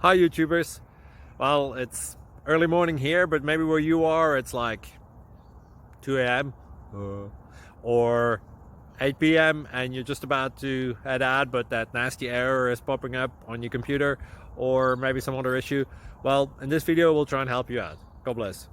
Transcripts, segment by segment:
Hi YouTubers. Well, it's early morning here, but maybe where you are it's like 2 a.m. or 8 p.m. and you're just about to head out, but that nasty error is popping up on your computer, or maybe some other issue. Well, in this video we'll try and help you out. God bless.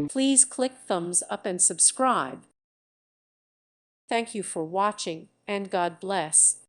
Please click thumbs up and subscribe. Thank you for watching, and God bless.